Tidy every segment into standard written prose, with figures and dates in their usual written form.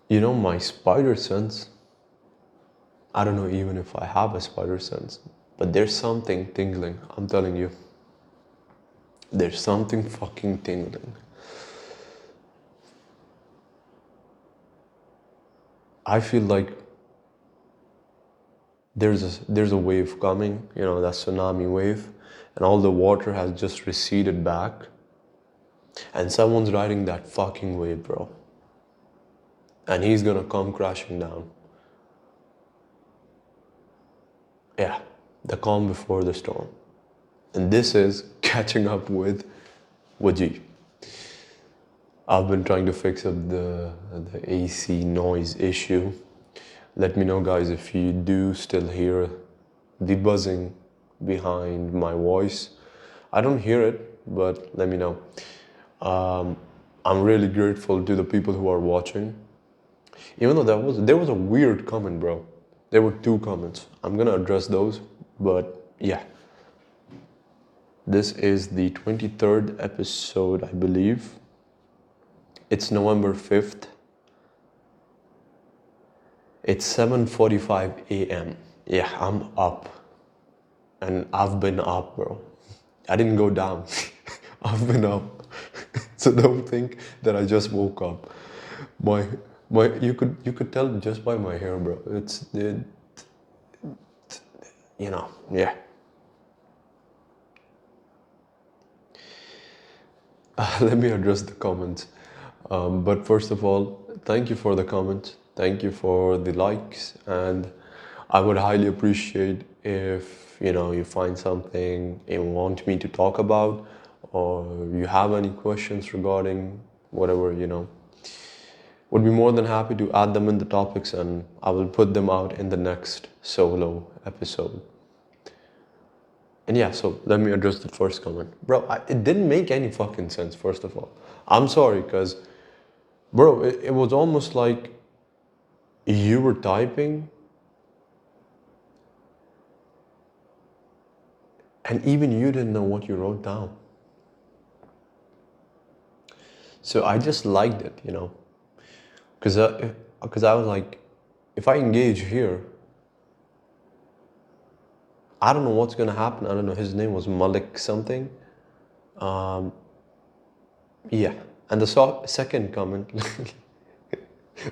You know, my spider sense, I don't know even if I have a spider sense, but there's something tingling. I'm telling you, there's something fucking tingling. I feel like there's a wave coming, you know, that tsunami wave, and all the water has just receded back, and someone's riding that fucking wave, bro. And he's gonna come crashing down. Yeah, the calm before the storm. And this is catching up with Wajeeh. I've been trying to fix up the AC noise issue. Let me know, guys, if you do still hear the buzzing behind my voice. I don't hear it, but let me know. I'm really grateful to the people who are watching. Even though there was a weird comment, bro. There were two comments. I'm gonna address those, but yeah. This is the 23rd episode, I believe. It's November 5th. It's 7:45 a.m. Yeah, I'm up. And I've been up, bro. I didn't go down. I've been up. So don't think that I just woke up. My you could tell just by my hair, bro. Yeah. Let me address the comments. But first of all, thank you for the comments. Thank you for the likes, and I would highly appreciate if you find something you want me to talk about, or you have any questions regarding whatever. Would be more than happy to add them in the topics, and I will put them out in the next solo episode. And yeah, so let me address the first comment. Bro, it didn't make any fucking sense, first of all. I'm sorry, because, bro, it was almost like you were typing, and even you didn't know what you wrote down. So I just liked it, because I was like, if I engage here, I don't know what's gonna happen. I don't know. His name was Malik something. Yeah. And the second comment,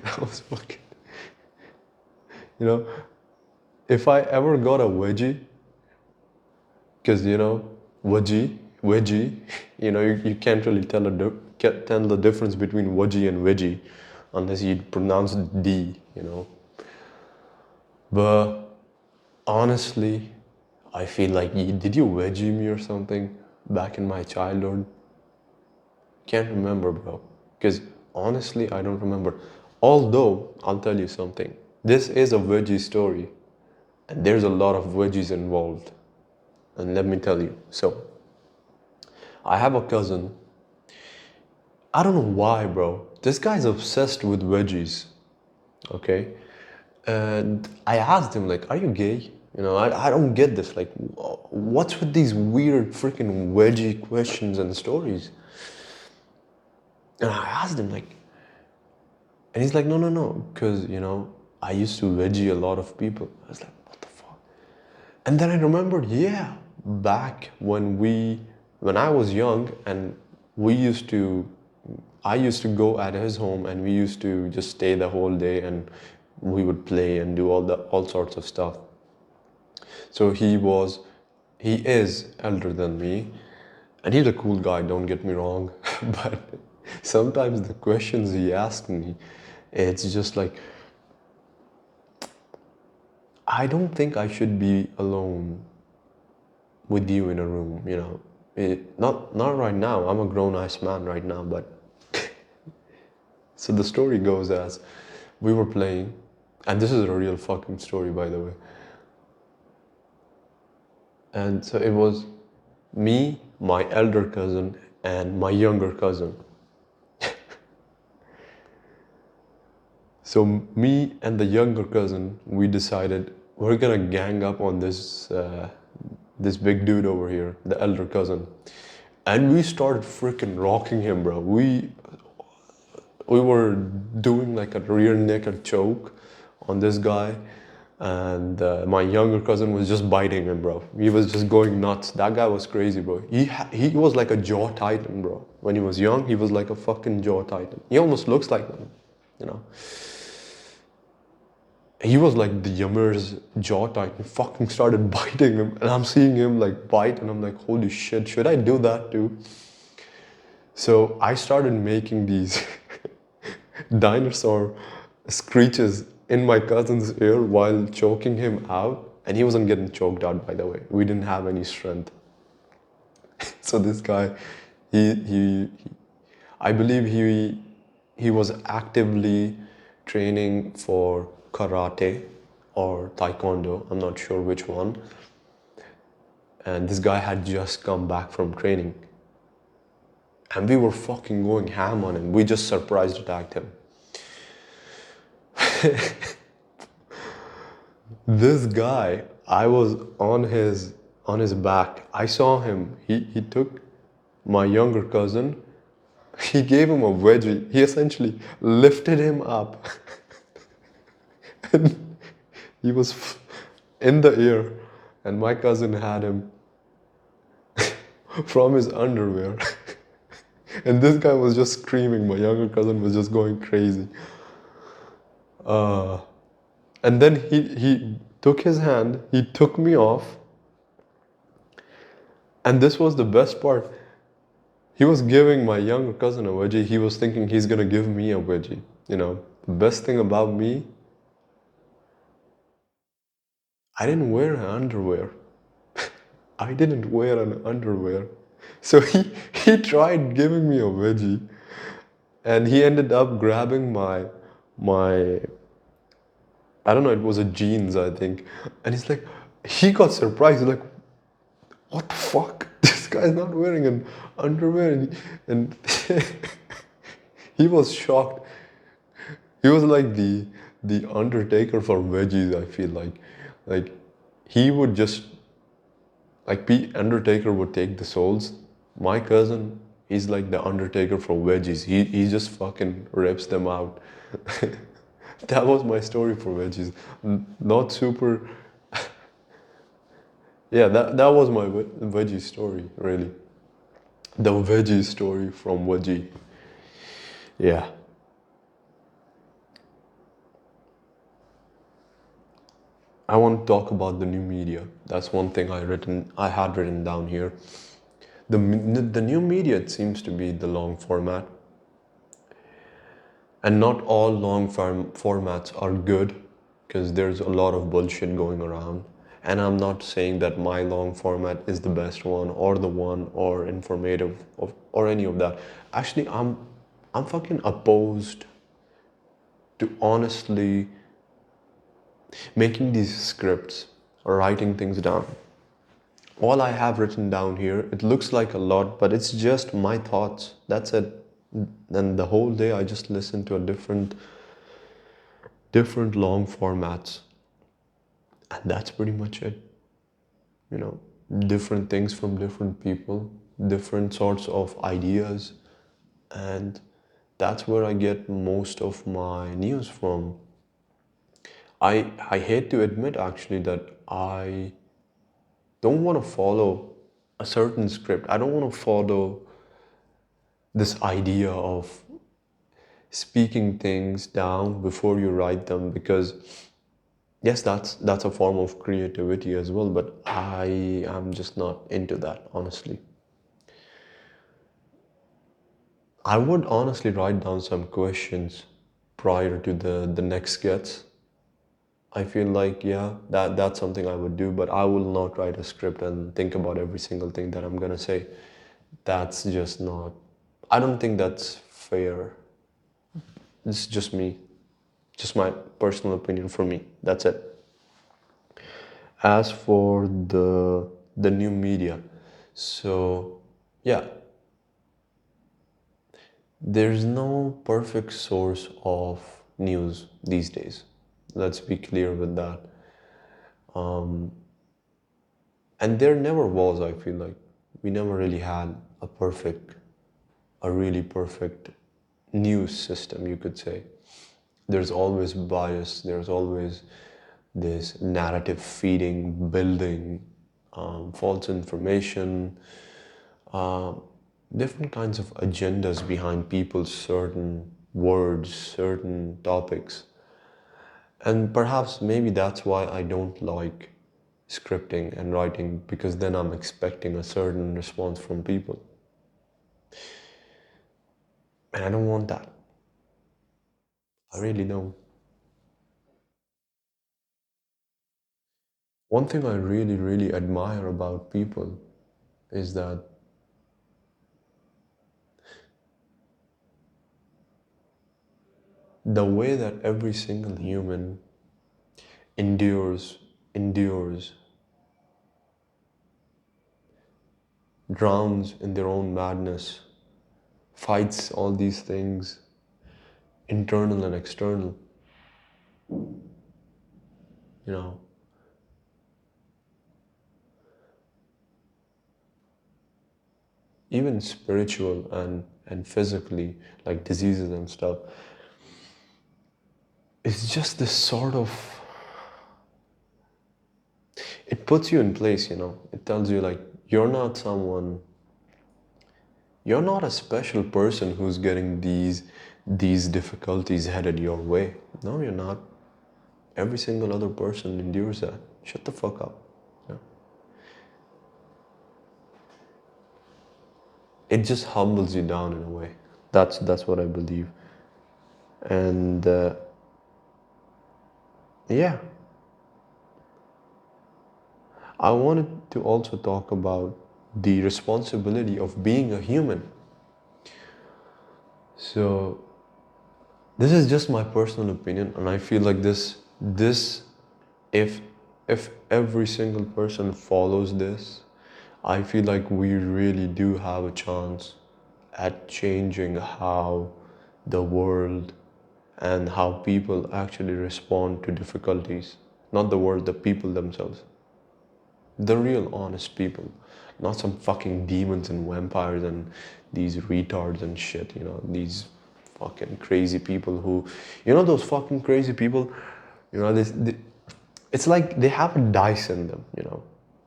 that was fucking, you know, if I ever got a wedgie, because wedgie, you can't really can't tell the difference between wedgie and wedgie unless you pronounce D. But honestly, I feel like did you wedgie me or something back in my childhood? Can't remember, bro. Because honestly, I don't remember. Although, I'll tell you something. This is a wedgie story, and there's a lot of wedgies involved. And let me tell you. So, I have a cousin. I don't know why, bro. This guy's obsessed with wedgies. Okay? And I asked him, like, are you gay? I don't get this. Like, what's with these weird freaking wedgie questions and stories? And I asked him, like, and he's like, no, no, no, because, I used to wedgie a lot of people. I was like, what the fuck? And then I remembered, yeah, back when I was young, and I used to go at his home, and we used to just stay the whole day, and we would play and do all sorts of stuff. So he is elder than me, and he's a cool guy, don't get me wrong. But sometimes the questions he asked me, it's just like, I don't think I should be alone with you in a room. Not right now. I'm a grown-ass man right now, but so the story goes as we were playing, and this is a real fucking story, by the way. And so it was me, my elder cousin, and my younger cousin. So me and the younger cousin, we decided we're gonna gang up on this big dude over here, the elder cousin, and we started freaking rocking him, bro. we were doing like a rear naked choke on this guy, and my younger cousin was just biting him, bro. He was just going nuts. That guy was crazy, bro. He was like a jaw titan, bro. When he was young, he was like a fucking jaw titan. He almost looks like them, you know. He was like the Yammer's jaw titan. Fucking started biting him, and I'm seeing him like bite, and I'm like, holy shit, should I do that too? So I started making these dinosaur screeches in my cousin's ear while choking him out. And he wasn't getting choked out, by the way. We didn't have any strength. So this guy, he I believe he was actively training for karate or taekwondo. I'm not sure which one. And this guy had just come back from training. And we were fucking going ham on him. We just surprise attacked him. This guy, I was on his back. I saw him. He took my younger cousin. He gave him a wedgie. He essentially lifted him up. And he was in the air, and my cousin had him from his underwear. And this guy was just screaming. My younger cousin was just going crazy. And then he took his hand, he took me off, and this was the best part. He was giving my younger cousin a wedgie. He was thinking he's gonna give me a wedgie. You know, the best thing about me, I didn't wear an underwear. I didn't wear an underwear. So he tried giving me a wedgie, and he ended up grabbing my I don't know, it was a jeans, I think. And he's like, he got surprised. He's like, what the fuck? This guy's not wearing an underwear. And he was shocked. He was like the Undertaker for veggies, I feel like. Like, he would just, like, Undertaker would take the souls. My cousin, he's like the Undertaker for veggies. He just fucking rips them out. That was my story for veggies. Not super. Yeah, that was my veggie story, really. The veggie story from Wajeeh. Yeah. I want to talk about the new media. That's one thing I had written down here. The new media, it seems to be the long format, and not all long form formats are good, because there's a lot of bullshit going around. And I'm not saying that my long format is the best one or the one or informative or any of that. Actually, I'm fucking opposed to honestly making these scripts or writing things down. All I have written down here, it looks like a lot, but it's just my thoughts. That's it. And the whole day I just listen to a different long formats. And that's pretty much it. You know, different things from different people, different sorts of ideas. And that's where I get most of my news from. I hate to admit actually that I don't want to follow a certain script. I don't want to follow this idea of speaking things down before you write them, because yes, that's a form of creativity as well, but I am just not into that, honestly. I would honestly write down some questions prior to the next sketch. I feel like, yeah, that's something I would do, but I will not write a script and think about every single thing that I'm gonna say. That's just not, I don't think that's fair. It's just me, just my personal opinion for me. That's it. As for the new media, so yeah, there's no perfect source of news these days. Let's be clear with that. And there never was, I feel like. We never really had a really perfect news system, you could say. There's always bias, there's always this narrative feeding, building, false information, uh, different kinds of agendas behind people's certain words, certain topics. And perhaps maybe that's why I don't like scripting and writing, because then I'm expecting a certain response from people. And I don't want that. I really don't. One thing I really, really admire about people is that the way that every single human endures, endures, drowns in their own madness, fights all these things, internal and external, you know, even spiritual and physically, like diseases and stuff. It's just this sort of, it puts you in place, you know. It tells you like you're not someone, you're not a special person who's getting these difficulties headed your way. No, you're not. Every single other person endures that. Shut the fuck up. Yeah. It just humbles you down in a way. That's what I believe. And yeah, I wanted to also talk about the responsibility of being a human. So this is just my personal opinion, and I feel like this if if every single person follows this, I feel like we really do have a chance at changing how the world and how people actually respond to difficulties. Not the world, the people themselves. The real honest people. Not some fucking demons and vampires and these retards and shit, you know, these fucking crazy people who, you know, those fucking crazy people, you know, it's like they have a dice in them, you know.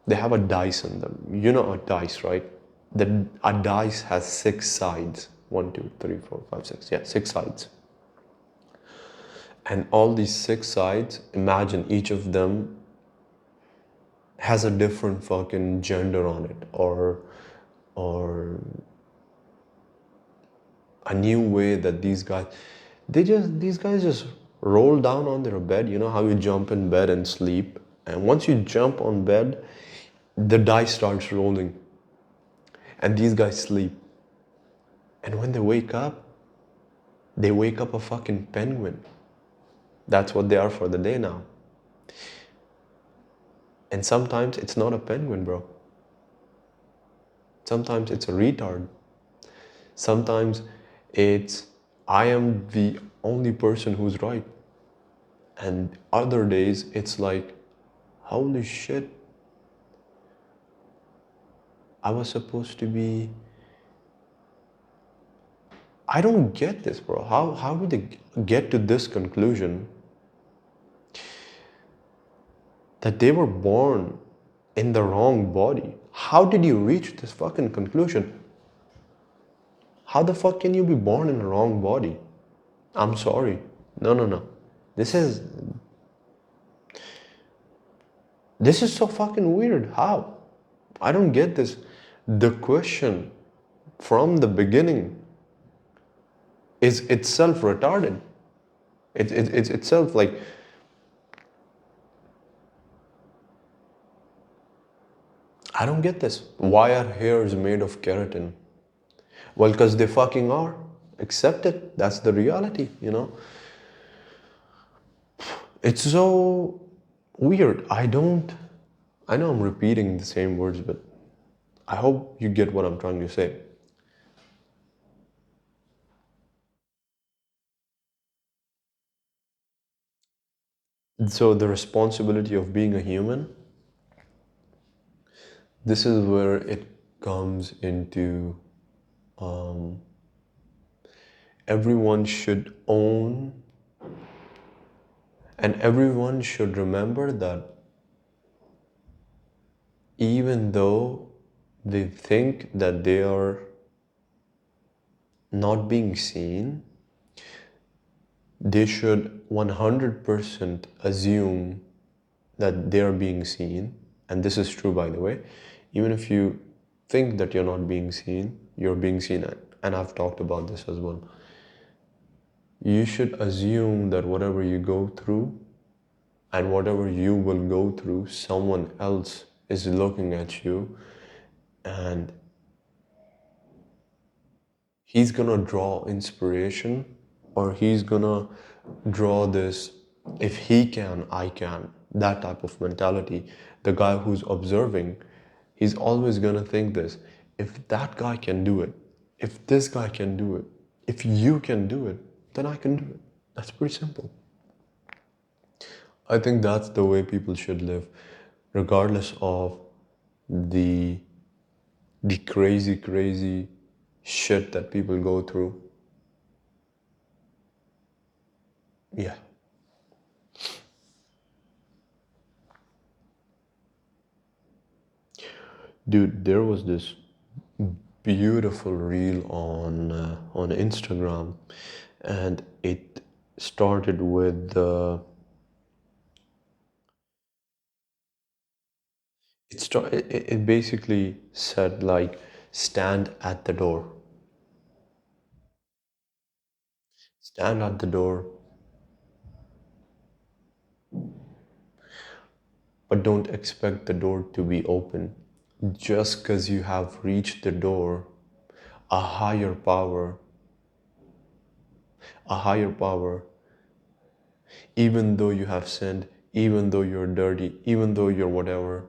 They have a dice in them. You know a dice, right? A dice has six sides. One, two, three, four, five, six. Yeah, six sides. And all these six sides, imagine each of them has a different fucking gender on it, or a new way that these guys just roll down on their bed. You know how you jump in bed and sleep, and once you jump on bed, the dice starts rolling, and these guys sleep. And when they wake up a fucking penguin. That's what they are for the day now. And sometimes it's not a penguin, bro. Sometimes it's a retard. Sometimes it's, I am the only person who's right. And other days it's like, holy shit, I was supposed to be. I don't get this, bro. How did they get to this conclusion that they were born in the wrong body? How did you reach this fucking conclusion? How the fuck can you be born in the wrong body? I'm sorry. No, no, no. This is this is so fucking weird. How? I don't get this. The question from the beginning is itself retarded. It's itself like, I don't get this. Why are hairs made of keratin? Well, because they fucking are. Accept it. That's the reality, you know? It's so weird. I know I'm repeating the same words, but I hope you get what I'm trying to say. So, the responsibility of being a human, this is where it comes into everyone should own and everyone should remember that even though they think that they are not being seen, they should 100% assume that they are being seen. And this is true, by the way. Even if you think that you're not being seen, you're being seen. And I've talked about this as well. You should assume that whatever you go through and whatever you will go through, someone else is looking at you and he's gonna draw inspiration, or he's gonna draw this, if he can, I can, that type of mentality. The guy who's observing, he's always gonna think this: if that guy can do it, if this guy can do it, if you can do it, then I can do it. That's pretty simple. I think that's the way people should live, regardless of the crazy shit that people go through. Yeah. Dude, there was this beautiful reel on Instagram, and it started with it basically said like, stand at the door, stand at the door, but don't expect the door to be open. Just because you have reached the door, a higher power, a higher power, even though you have sinned, even though you're dirty, even though you're whatever,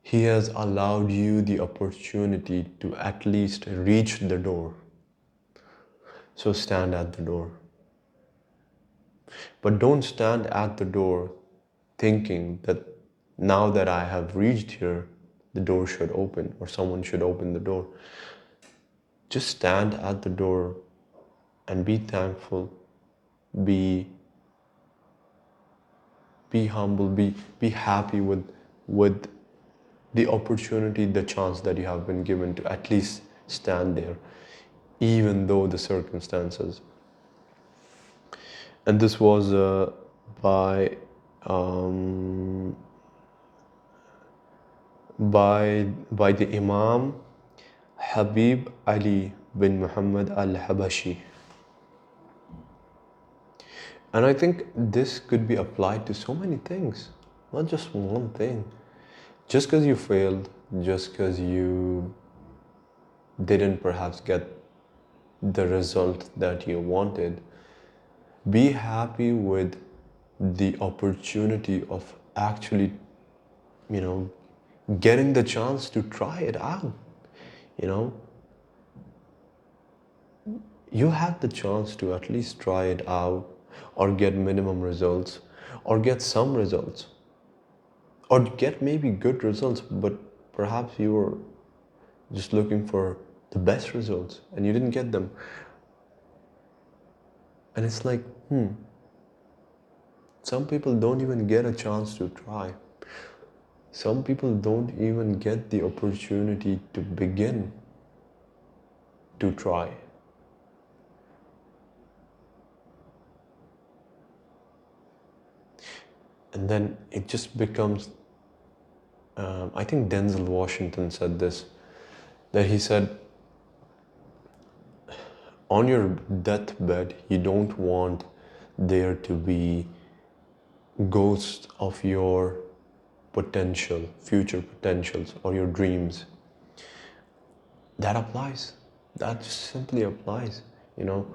he has allowed you the opportunity to at least reach the door. So stand at the door. But don't stand at the door thinking that now that I have reached here, the door should open or someone should open the door. Just stand at the door and be thankful, be humble, be happy with the opportunity, the chance that you have been given to at least stand there, even though the circumstances. And this was by um, by the Imam Habib Ali bin Muhammad al-Habashi. And I think this could be applied to so many things, not just one thing. Just because you failed, just because you didn't perhaps get the result that you wanted, be happy with the opportunity of actually, you know, getting the chance to try it out. You know, you have the chance to at least try it out, or get minimum results, or get some results, or get maybe good results, but perhaps you were just looking for the best results and you didn't get them. And it's like, some people don't even get a chance to try. Some people don't even get the opportunity to begin to try. And then it just becomes, I think Denzel Washington said this, that he said, on your deathbed, you don't want there to be ghosts of your potential, future potentials, or your dreams. That applies. That just simply applies, you know.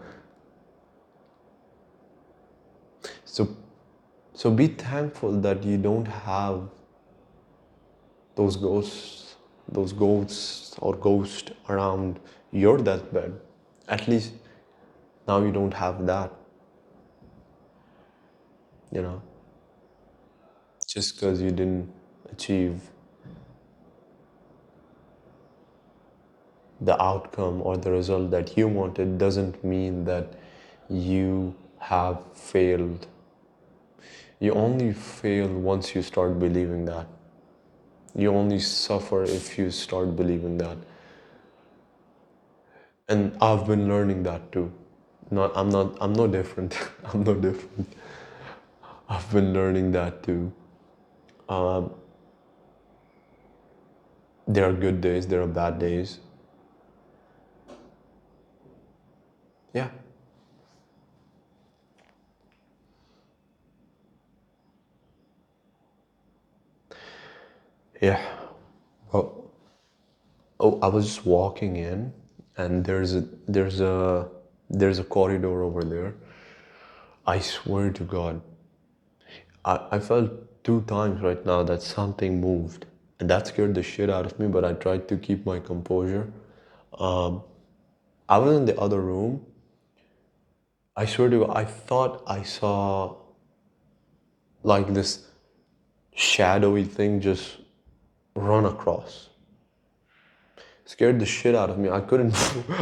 So, so be thankful that you don't have those ghosts or ghosts around your deathbed. At least now you don't have that, you know, just because you didn't achieve the outcome or the result that you wanted doesn't mean that you have failed. You only fail once you start believing that. You only suffer if you start believing that. And I've been learning that too. I'm no different. I'm no different. I've been learning that too. Um, there are good days, there are bad days. Yeah. Yeah. Well, oh, I was just walking in, and there's a corridor over there. I swear to God, I felt two times right now that something moved, and that scared the shit out of me. But I tried to keep my composure. Um, I was in the other room. I swear to God, I thought I saw like this shadowy thing just run across. Scared the shit out of me. I couldn't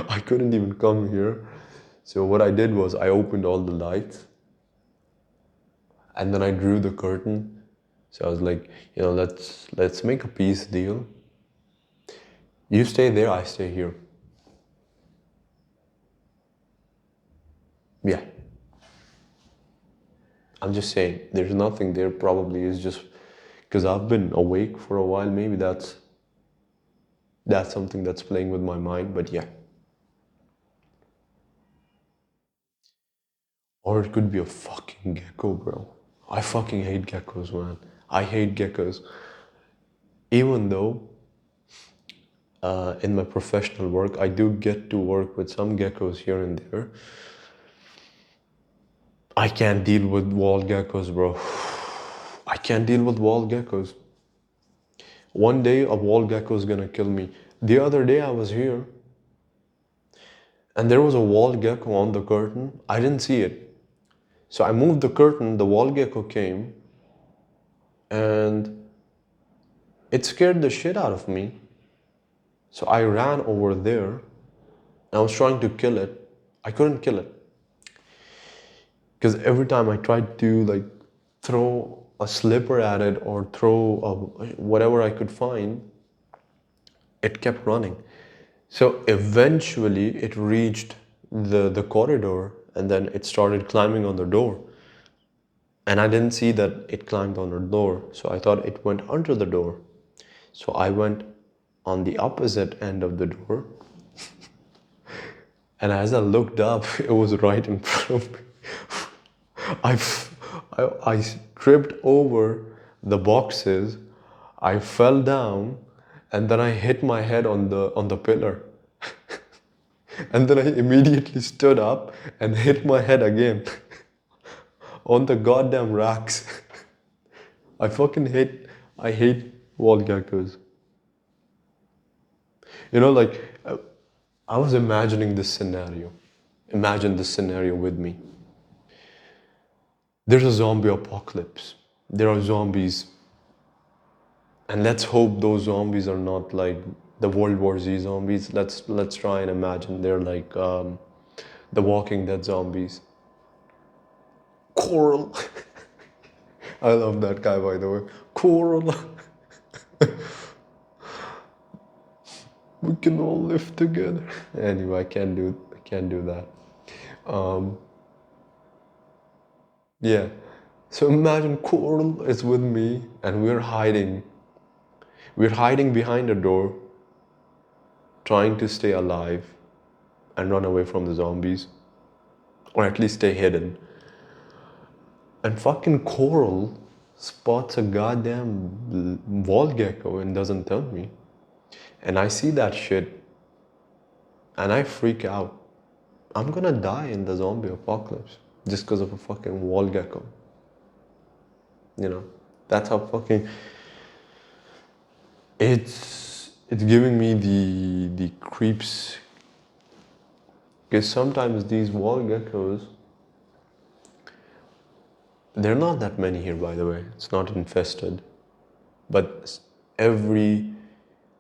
I couldn't even come here. So what I did was I opened all the lights and then I drew the curtain. So I was like, let's make a peace deal. You stay there, I stay here. Yeah. I'm just saying, there's nothing there. Probably is just because I've been awake for a while. Maybe that's something that's playing with my mind. But yeah, or it could be a fucking gecko, bro. I fucking hate geckos, man. I hate geckos. Even though in my professional work, I do get to work with some geckos here and there. I can't deal with wall geckos, bro. I can't deal with wall geckos. One day a wall gecko is gonna kill me. The other day I was here and there was a wall gecko on the curtain. I didn't see it. So I moved the curtain, the wall gecko came, and it scared the shit out of me. So I ran over there. I was trying to kill it. I couldn't kill it. Because every time I tried to like throw a slipper at it or throw whatever I could find, it kept running. So eventually it reached the corridor and then it started climbing on the door. And I didn't see that it climbed on the door. So I thought it went under the door. So I went on the opposite end of the door. And as I looked up, it was right in front of me. I, I tripped over the boxes. I fell down, and then I hit my head on the pillar. And then I immediately stood up and hit my head again on the goddamn racks. I hate wall geckos. Like I was imagining this scenario. Imagine this scenario with me. There's a zombie apocalypse. There are zombies. And let's hope those zombies are not like the World War Z zombies. Let's try and imagine they're like the Walking Dead zombies. Coral. I love that guy, by the way. Coral. We can all live together. Anyway, I can't do that. Um, yeah. So imagine Coral is with me and we're hiding. We're hiding behind a door, trying to stay alive and run away from the zombies. Or at least stay hidden. And fucking Coral spots a goddamn wall gecko and doesn't tell me. And I see that shit and I freak out. I'm gonna die in the zombie apocalypse just because of a fucking wall gecko. You know, that's how fucking it's giving me the creeps. Because sometimes these wall geckos, they're not that many here, by the way. It's not infested, but every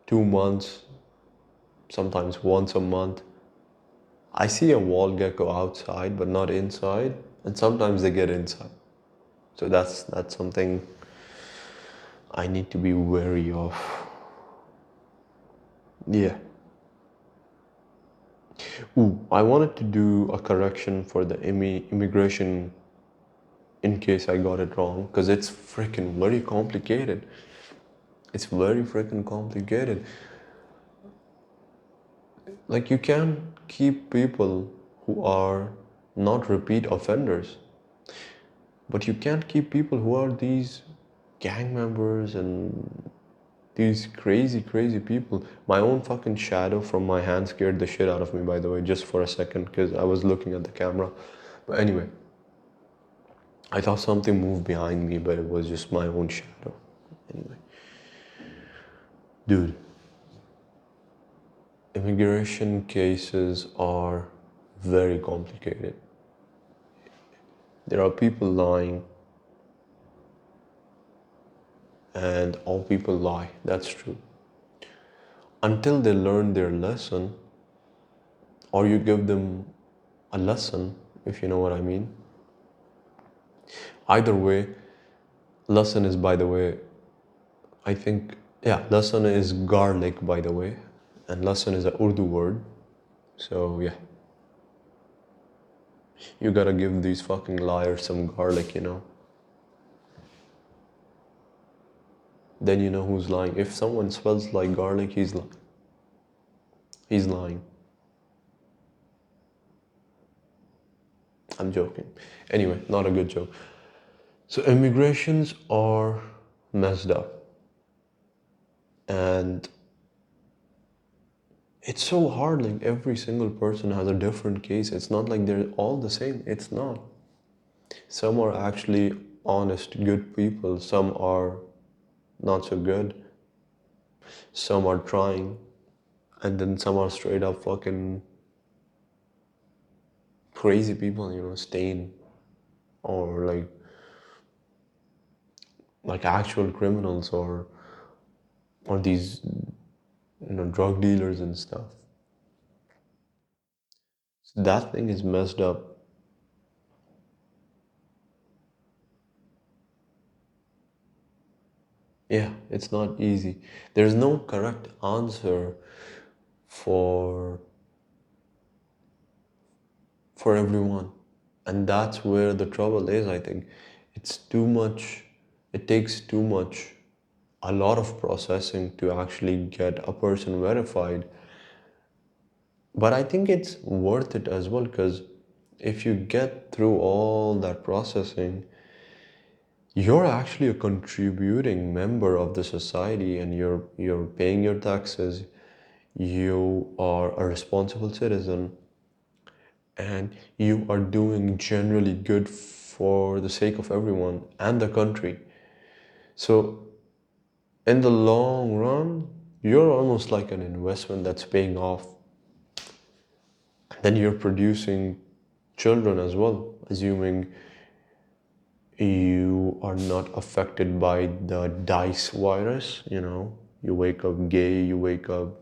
2 months sometimes once a month. I see a wall gecko outside, but not inside, and sometimes they get inside. So that's something I need to be wary of. Yeah. Ooh, I wanted to do a correction for the immigration in case I got it wrong, because it's freaking very complicated. It's very freaking complicated. Like, you can't keep people who are not repeat offenders, but you can't keep people who are these gang members and these crazy, crazy people. My own fucking shadow from my hand scared the shit out of me, by the way, just for a second, because I was looking at the camera. But anyway, I thought something moved behind me, but it was just my own shadow. Anyway, dude, immigration cases are very complicated. There are people lying, and all people lie. That's true. Until they learn their lesson, or you give them a lesson, if you know what I mean. Either way, lesson is, by the way, I think, yeah, lesson is garlic, by the way, and lesson is a Urdu word. So yeah, you gotta give these fucking liars some garlic, you know. Then you know who's lying. If someone smells like garlic, he's lying. He's lying. I'm joking. Anyway, not a good joke. So immigrations are messed up, and it's so hard. Like, every single person has a different case. It's not like they're all the same. It's not. Some are actually honest, good people. Some are not so good. Some are trying, and then some are straight up fucking crazy people, you know, staying, or like actual criminals, or these, you know, drug dealers and stuff. So that thing is messed up. Yeah, it's not easy. There's no correct answer for for everyone. And that's where the trouble is, I think. It's too much, it takes too much, a lot of processing to actually get a person verified. But I think it's worth it as well, because if you get through all that processing, you're actually a contributing member of the society, and you're paying your taxes, you are a responsible citizen, and you are doing generally good for the sake of everyone and the country. So in the long run, you're almost like an investment that's paying off. And then you're producing children as well, assuming you are not affected by the dice virus. You know, you wake up gay, you wake up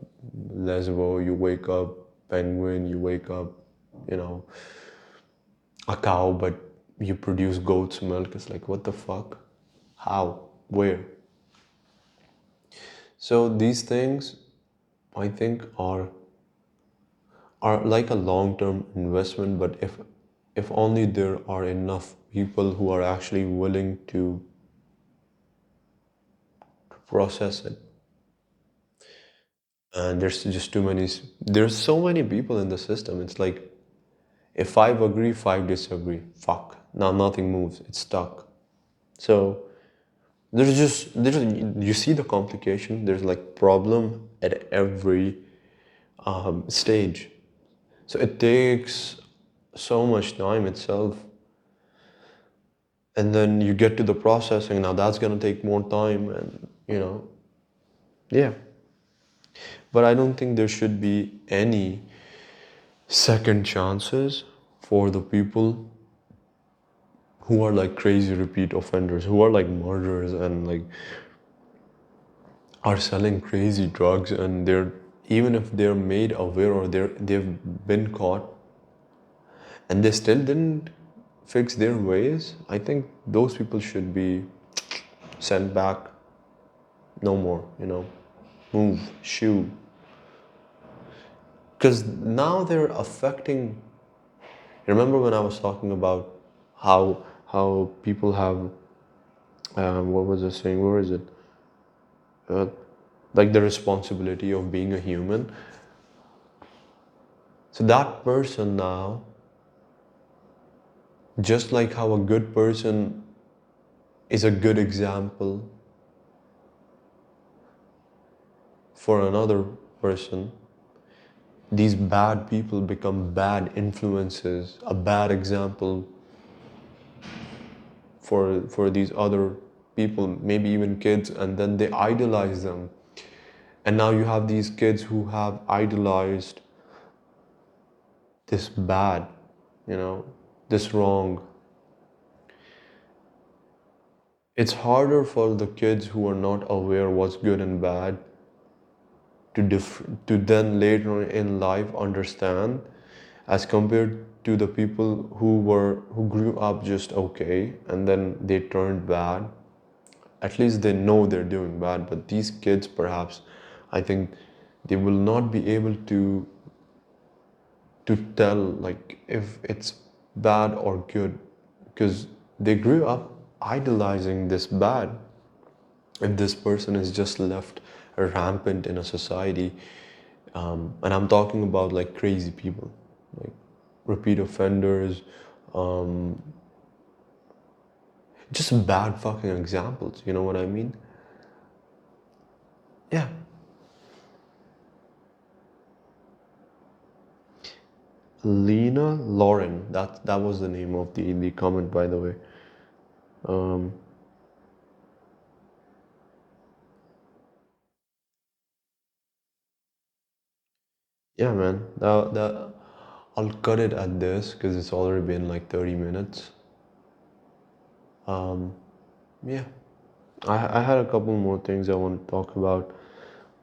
lesbo, you wake up penguin, you wake up, you know, a cow, but you produce goat's milk. It's like, what the fuck? How? Where? So these things, I think, are like a long-term investment, but if only there are enough people who are actually willing to process it. And there's just too many, there's so many people in the system. It's like, if five agree, five disagree. Fuck. Now nothing moves. It's stuck. So there's you see the complication. There's like problem at every stage. So it takes so much time itself. And then you get to the processing. Now that's gonna take more time, and you know, yeah. But I don't think there should be any second chances for the people who are like crazy repeat offenders, who are like murderers and like are selling crazy drugs, and they're even if they're made aware or they've been caught and they still didn't fix their ways, I think those people should be sent back. No more, move, shoo. Because now they're affecting. Remember when I was talking about how people have what was I saying? Where is it? Uh, like the responsibility of being a human. So that person now, just like how a good person is a good example for another person, these bad people become bad influences, a bad example for these other people, maybe even kids, and then they idolize them. And now you have these kids who have idolized this bad, this wrong. It's harder for the kids who are not aware what's good and bad to then later in life understand, as compared to the people who grew up just okay and then they turned bad. At least they know they're doing bad, but these kids perhaps, I think, they will not be able to tell like if it's bad or good, because they grew up idolizing this bad. If this person is just left rampant in a society, and I'm talking about like crazy people, like repeat offenders, um, just bad fucking examples, you know what I mean? Yeah. Lena Lauren, that was the name of the comment, by the way. Um, yeah, man. That I'll cut it at this because it's already been like 30 minutes. Um, yeah. I had a couple more things I want to talk about,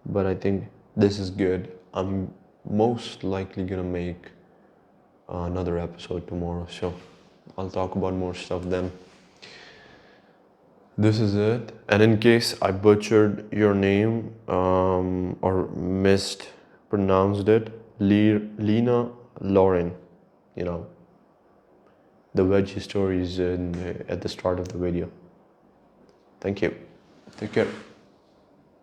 but I think this is good. I'm most likely gonna make another episode tomorrow, so I'll talk about more stuff then. This is it. And in case I butchered your name or mispronounced it, Lena Lauren, you know, the Wedgie story is at the start of the video. Thank you. Take care.